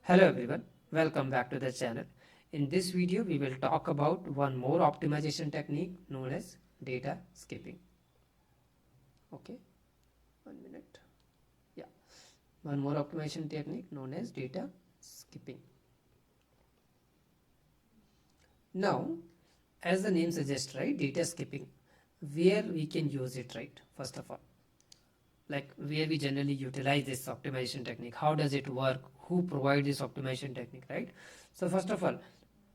Hello everyone, welcome back to the channel. In this video, we will talk about one more optimization technique known as data skipping. Okay, 1 minute. Yeah, one more optimization technique known as data skipping. Now, as the name suggests, right, data skipping, where we can use it, right, first of all. Like where we generally utilize this optimization technique, how does it work, who provides this optimization technique, right? So first of all,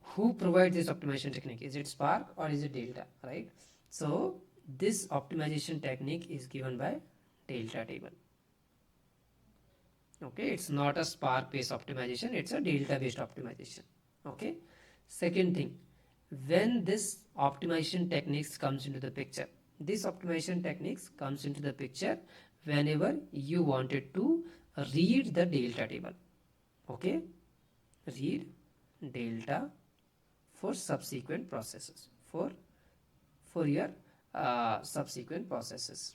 who provides this optimization technique? Is it Spark or is it Delta, right? So this optimization technique is given by Delta table. Okay, it's not a Spark based optimization, it's a Delta based optimization. Okay, second thing, when this optimization techniques comes into the picture, this optimization techniques comes into the picture whenever you wanted to read the Delta table. Okay, read Delta for subsequent processes, for your subsequent processes,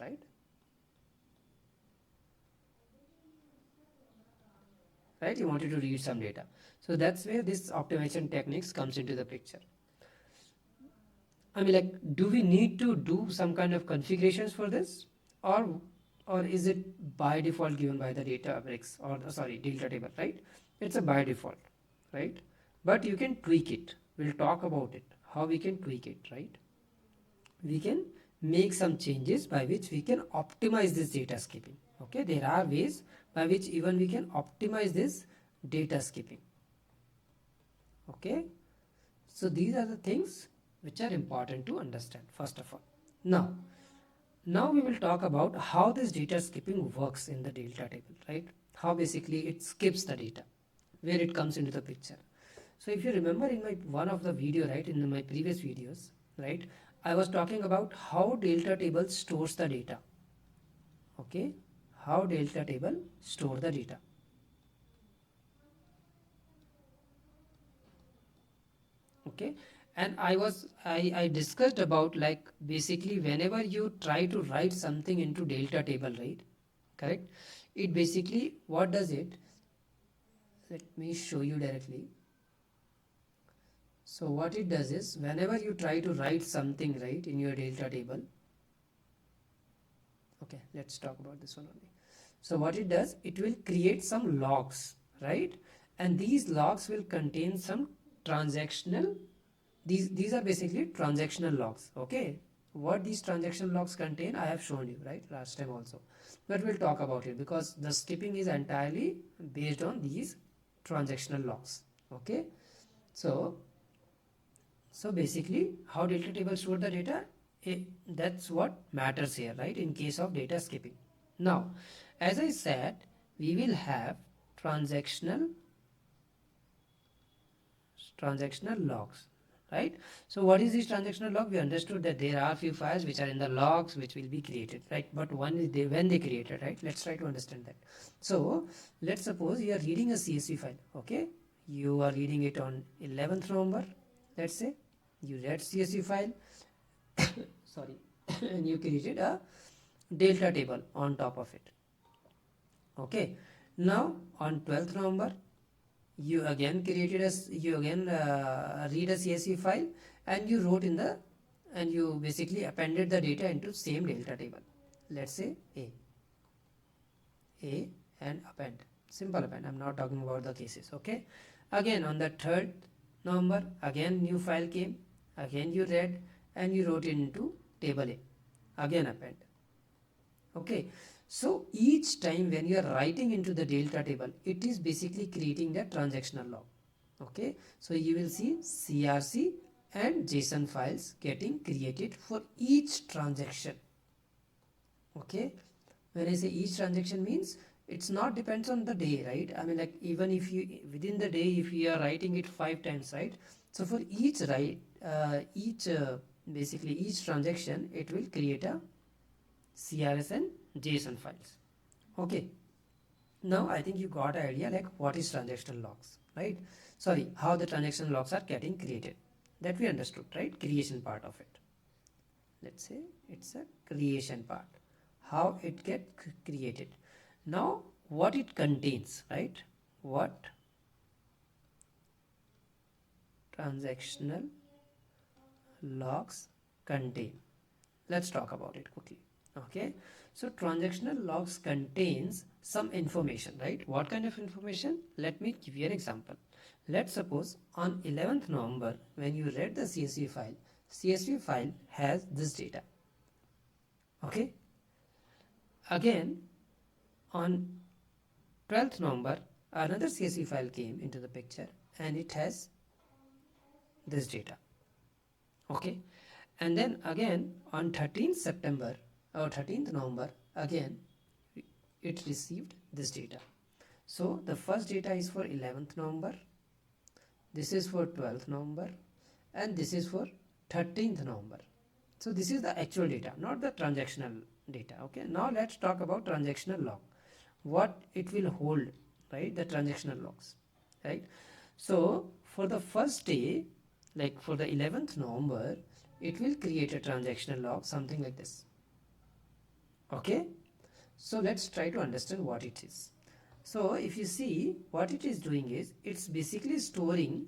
right, you wanted to read some data. So that's where this optimization techniques comes into the picture. I mean, like, do we need to do some kind of configurations for this, or or is it by default given by the Databricks, or sorry, Delta table, right? It's a by default, right? But you can tweak it. We'll talk about it, how we can tweak it, right? We can make some changes by which we can optimize this data skipping. Okay, there are ways by which even we can optimize this data skipping. Okay, so these are the things which are important to understand first of all. Now we will talk about how this data skipping works in the Delta table, right? How basically it skips the data, where it comes into the picture. So if you remember in my one of the video, right, in my previous videos, right, I was talking about how Delta table stores the data. Okay, how Delta table store the data. Okay, and I discussed about, like, basically whenever you try to write something into Delta table, right, correct, it basically, what does it, let me show you directly. So what it does is, whenever you try to write something, right, in your Delta table, okay, let's talk about this one only. So what it does, it will create some logs, right, and these logs will contain some transactional, these are basically transactional logs. Okay, what these transactional logs contain, I have shown you, right, last time also, but we'll talk about it because the skipping is entirely based on these transactional logs. Okay, so basically how Delta table store the data, that's what matters here, right, in case of data skipping. Now, as I said, we will have transactional logs, right? So what is this transactional log? We understood that there are few files which are in the logs which will be created, right? But one is they, when they created, right? Let's try to understand that. So let's suppose you are reading a CSV file. Okay, you are reading it on 11th November, let's say. You read CSV file, sorry, and you created a Delta table on top of it. Okay, now on 12th November, you again created a, you again read a CSV file, and you wrote in the, and you basically appended the data into same Delta table. Let's say A and append, simple append. I'm not talking about the cases. Okay, again on the 3rd November, again new file came, again you read and you wrote it into table A, again append. Okay, so each time when you are writing into the Delta table, it is basically creating the transactional log. Okay, so you will see CRC and JSON files getting created for each transaction. Okay, when I say each transaction means it's not depends on the day, right? I mean, like, even if you within the day, if you are writing it 5 times, right, so for each basically each transaction, it will create a CRS and JSON files. Okay, now I think you got an idea, like, what is transactional logs, right? Sorry, how the transactional logs are getting created, that we understood, right? Creation part of it, let's say it's a creation part, how it get created. Now what it contains, right? What transactional logs contain. Let's talk about it quickly. Okay, so transactional logs contains some information, right? What kind of information? Let me give you an example. Let's suppose on 11th November when you read the CSV file has this data. Okay, again on 12th November another CSV file came into the picture and it has this data. Okay, and then again on 13th September or 13th November again it received this data. So the first data is for 11th November, this is for 12th November, and this is for 13th November. So this is the actual data, not the transactional data. Okay, now let's talk about transactional log, what it will hold, right? The transactional logs, right? So for the first day, like for the 11th November, it will create a transactional log, something like this. Okay, so let's try to understand what it is. So if you see, what it is doing is it's basically storing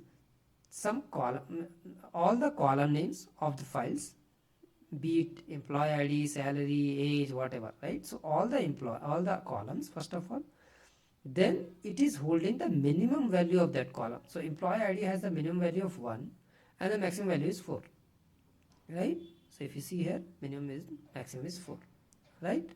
some column, all the column names of the files, be it employee ID, salary, age, whatever, right? So all the columns first of all, then it is holding the minimum value of that column. So employee ID has the minimum value of 1 and the maximum value is 4, right? So if you see here, maximum is 4, right?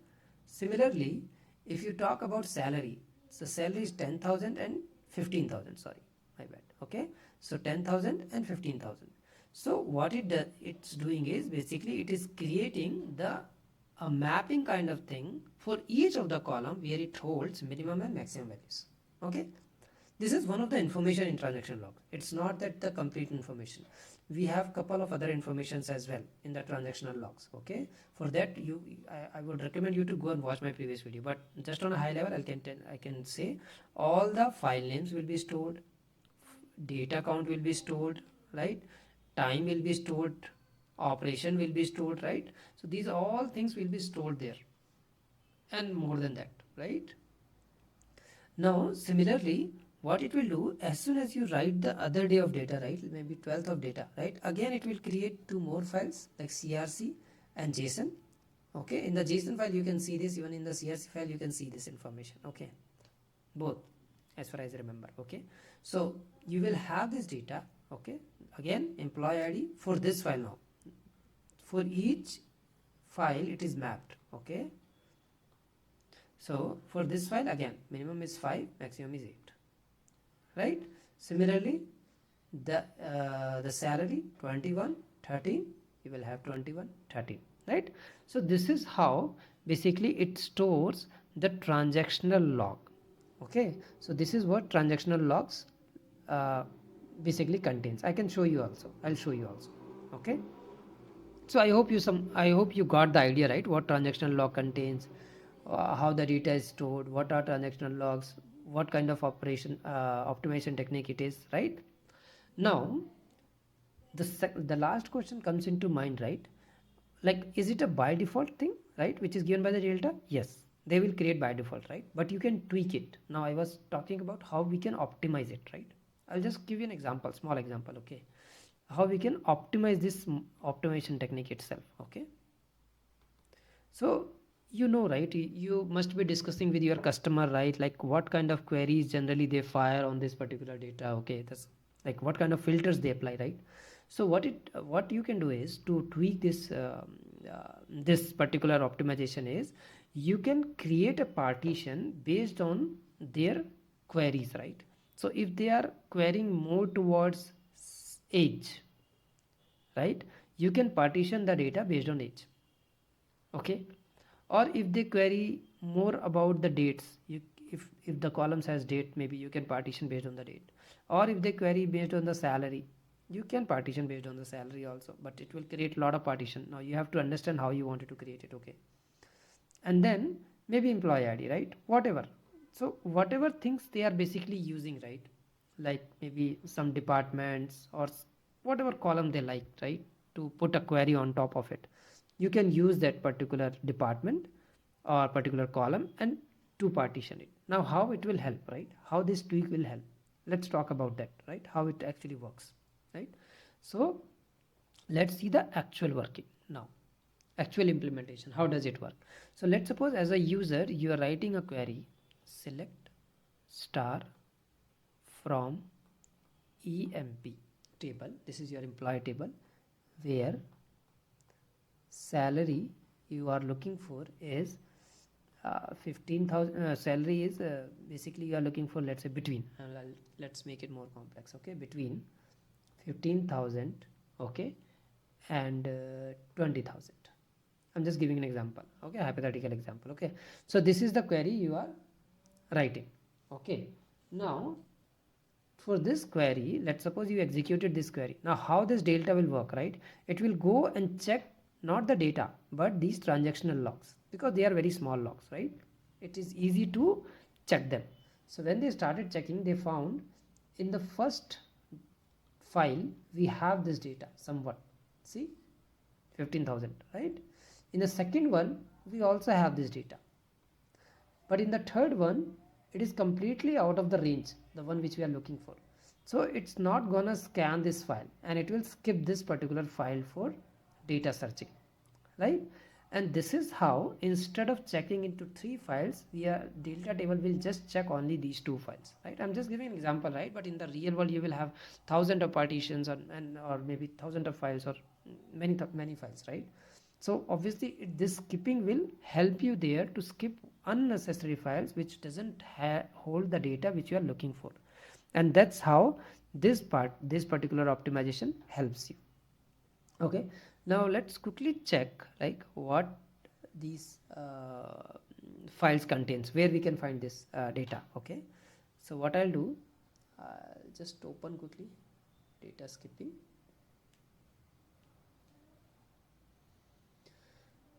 Similarly, if you talk about salary, so salary is 10,000 and 15,000, sorry, my bad. Okay, so 10,000 and 15,000. So what it's doing is basically it is creating a mapping kind of thing for each of the column where it holds minimum and maximum values. Okay, this is one of the information in transaction log. It's not that the complete information. We have couple of other informations as well in the transactional logs. Okay, for that I would recommend you to go and watch my previous video, but just on a high level I can say all the file names will be stored, data count will be stored, right? Time will be stored, operation will be stored, right? So these all things will be stored there and more than that, right? Now similarly, what it will do, as soon as you write the other day of data, right, maybe 12th of data, right, again it will create 2 more files like CRC and JSON. Okay, in the JSON file you can see this, even in the CRC file you can see this information. Okay, both as far as I remember. Okay, so you will have this data. Okay, again employee ID for this file. Now for each file it is mapped. Okay, so for this file again minimum is 5, maximum is 8, right? Similarly the salary 21 13, you will have 21 13, right? So this is how basically it stores the transactional log. Okay, so this is what transactional logs basically contains. I can show you also, I'll show you also. Okay, so I hope you got the idea, right? What transactional log contains, how the data is stored, what are transactional logs, what kind of optimization technique it is, right? Now the last question comes into mind, right? Like, is it a by default thing, right, which is given by the delta? Yes, they will create by default, right? But you can tweak it. Now I was talking about how we can optimize it, right? I'll just give you an example, small example. Okay, how we can optimize this optimization technique itself. Okay, so you know, right, you must be discussing with your customer, right, like what kind of queries generally they fire on this particular data. Okay, that's like what kind of filters they apply, right? So what you can do is to tweak this particular optimization is you can create a partition based on their queries, right? So if they are querying more towards age, right, you can partition the data based on age. Okay, or if they query more about the dates, if the columns has date, maybe you can partition based on the date. Or if they query based on the salary, you can partition based on the salary also, but it will create a lot of partition. Now you have to understand how you wanted to create it. Okay, and then maybe employee ID, right, whatever. So whatever things they are basically using, right, like maybe some departments or whatever column they like, right, to put a query on top of it, you can use that particular department or particular column and to partition it. Now how it will help, right, how this tweak will help, let's talk about that, right, how it actually works. right? So let's see the actual working now, actual implementation. How does it work? So let's suppose as a user you are writing a query, select star from emp table. This is your employee table, where salary you are looking for is 15,000. Salary is basically you are looking for, let's say, between, let's make it more complex, okay, between 15,000, okay, and 20,000. I'm just giving an example, okay, hypothetical example, okay. So this is the query you are writing, okay. Now for this query, let's suppose you executed this query. Now how this delta will work, right? It will go and check not the data but these transactional logs, because they are very small logs, right? It is easy to check them. So when they started checking, they found in the first file we have this data somewhat, see, 15,000, right? In the second one we also have this data, but in the third one it is completely out of the range, the one which we are looking for. So it's not gonna scan this file and it will skip this particular file for data searching, right? And this is how, instead of checking into 3 files, delta table will just check only these 2 files, right? I'm just giving an example, right? But in the real world you will have thousands of partitions, or maybe thousands of files, or many files, right? So obviously this skipping will help you there to skip unnecessary files which doesn't hold the data which you are looking for. And that's how this particular optimization helps you, okay. Now let's quickly check like what these files contains, where we can find this data, okay. So what I'll do, just open quickly data skipping,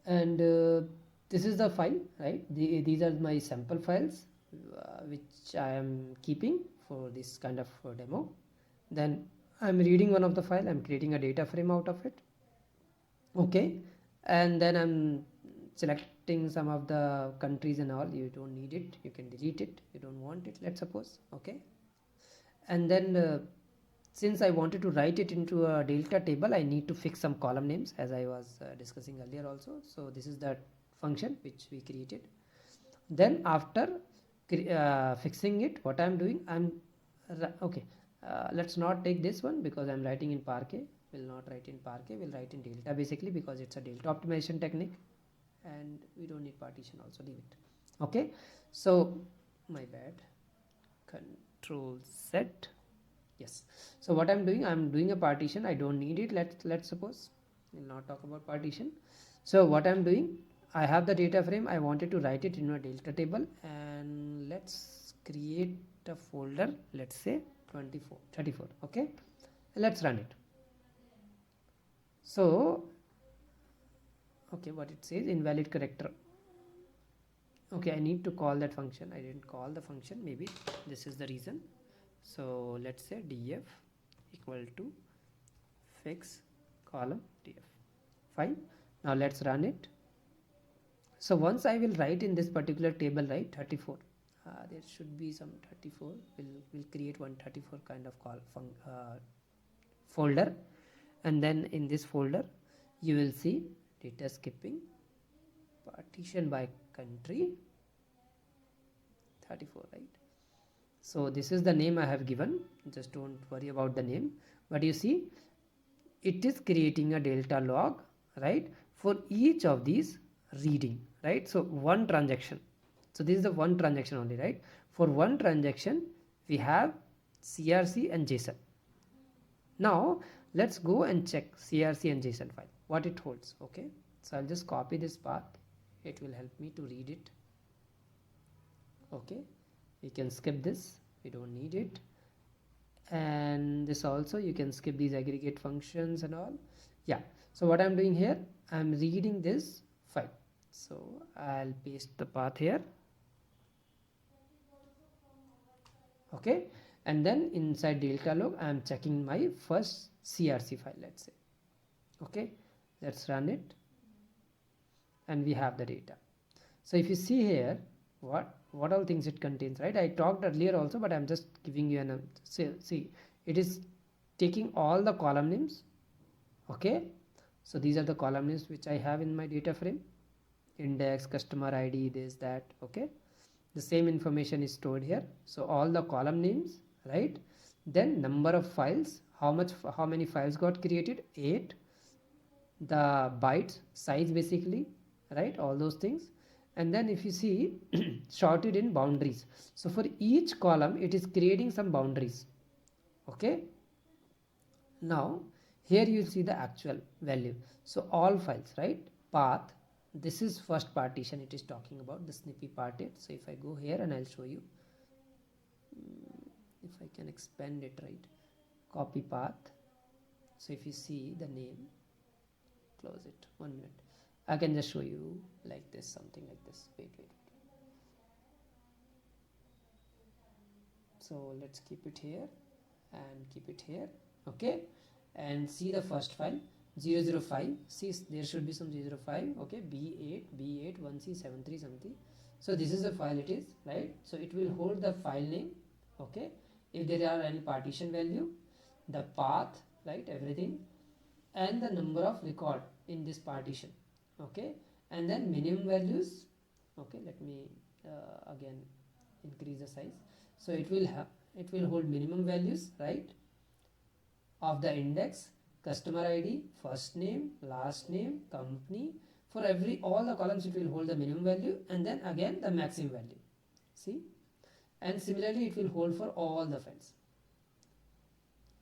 and this is the file, right? These are my sample files which I am keeping for this kind of demo. Then I'm reading one of the file, I'm creating a data frame out of it, okay. And then I'm selecting some of the countries and all. You don't need it, you can delete it, you don't want it, let's suppose, okay. And then since I wanted to write it into a delta table, I need to fix some column names, as I was discussing earlier also. So this is the function which we created. Then after fixing it, what I'm doing, okay, let's not take this one because I'm writing in Parquet. Will not write in Parquet, we'll write in delta basically, because it's a delta optimization technique and we don't need partition, also leave it, okay. So my bad, control set, yes. So what I'm doing a partition, I don't need it, let's suppose we'll not talk about partition. So what I'm doing, I have the data frame, I wanted to write it in a delta table, and let's create a folder, let's say 34, okay. Let's run it. So okay, what it says, invalid character, okay. I need to call that function, I didn't call the function, maybe this is the reason. So let's say df equal to fix column df, fine. Now let's run it. So once I will write in this particular table, right, 34, there should be some 34, we'll create one 34 kind of folder, and then in this folder you will see data skipping, partition by country, 34, right? So this is the name I have given, just don't worry about the name, but you see it is creating a delta log, right, for each of these reading, right? So one transaction, so this is the one transaction only, right? For one transaction we have crc and json. Now let's go and check crc and json file, what it holds, okay. So I'll just copy this path, it will help me to read it, okay. You can skip this, we don't need it, and this also you can skip these aggregate functions and all, yeah. So what I'm doing here, I'm reading this file, so I'll paste the path here, okay. And then inside delta log I'm checking my first crc file, let's say, okay. Let's run it, and we have the data. So if you see here what all things it contains, right? I talked earlier also, but I'm just giving you an see, it is taking all the column names. Okay, so these are the column names which I have in my data frame: index, customer ID, this, that. Okay, the same information is stored here. So all the column names, right? Then number of files, how many files got created, 8. The bytes size basically, right? All those things. And then if you see sorted in boundaries, so for each column it is creating some boundaries. Okay, now here you see the actual value. So all files, right? Path, this is first partition, it is talking about the snippy part. So if I go here and I'll show you, if I can expand it, right? Copy path. So if you see the name, close it, 1 minute, I can just show you like this, something like this. Wait. So let's keep it here and keep it here. Okay, and see the first file 005. See, there should be some 005. Okay, b8 1c73 something. So this is the file it is, right? So it will hold the file name. Okay, if there are any partition value, the path, right, everything, and the number of record in this partition. Okay, and then minimum values. Okay, let me again increase the size. So it will hold minimum values, right, of the index, customer ID, first name, last name, company. For all the columns it will hold the minimum value, and then again the maximum value. See, and similarly it will hold for all the files,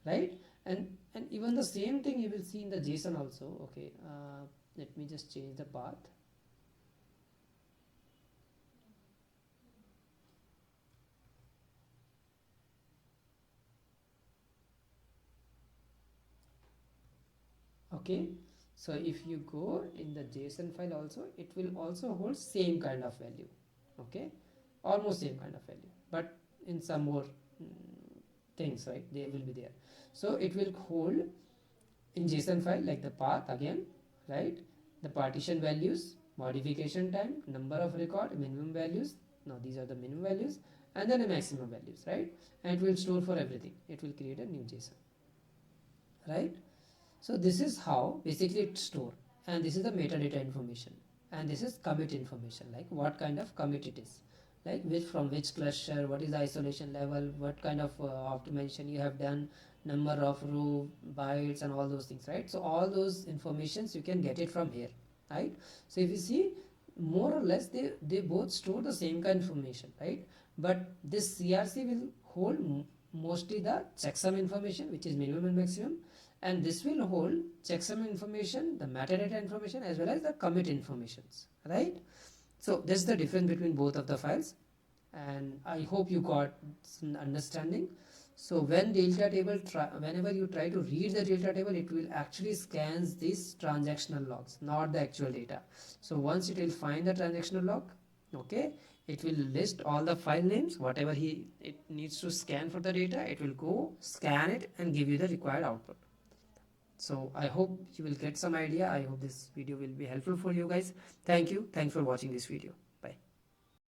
right? And even the same thing you will see in the JSON also. Okay, let me just change the path. Okay, so if you go in the JSON file also, it will also hold same kind of value. Okay, almost same kind of value, but in some more things, right, they will be there. So it will hold in JSON file like the path again, right, the partition values, modification time, number of record, minimum values. Now these are the minimum values, and then the maximum values, right? And it will store for everything. It will create a new JSON, right? So this is how basically it store, and this is the metadata information, and this is commit information, like what kind of commit it is, like from which cluster, what is the isolation level, what kind of optimization you have done, number of row, bytes, and all those things, right? So all those informations you can get it from here, right? So if you see, more or less they both store the same kind of information, right? But this CRC will hold mostly the checksum information, which is minimum and maximum, and this will hold checksum information, the metadata information, as well as the commit informations, right? So this is the difference between both of the files, and I hope you got some understanding. So when delta table, whenever you try to read the delta table, it will actually scans these transactional logs, not the actual data. So once it will find the transactional log, okay, it will list all the file names, whatever it needs to scan for the data, it will go scan it and give you the required output. So I hope you will get some idea. I hope this video will be helpful for you guys. Thank you. Thanks for watching this video.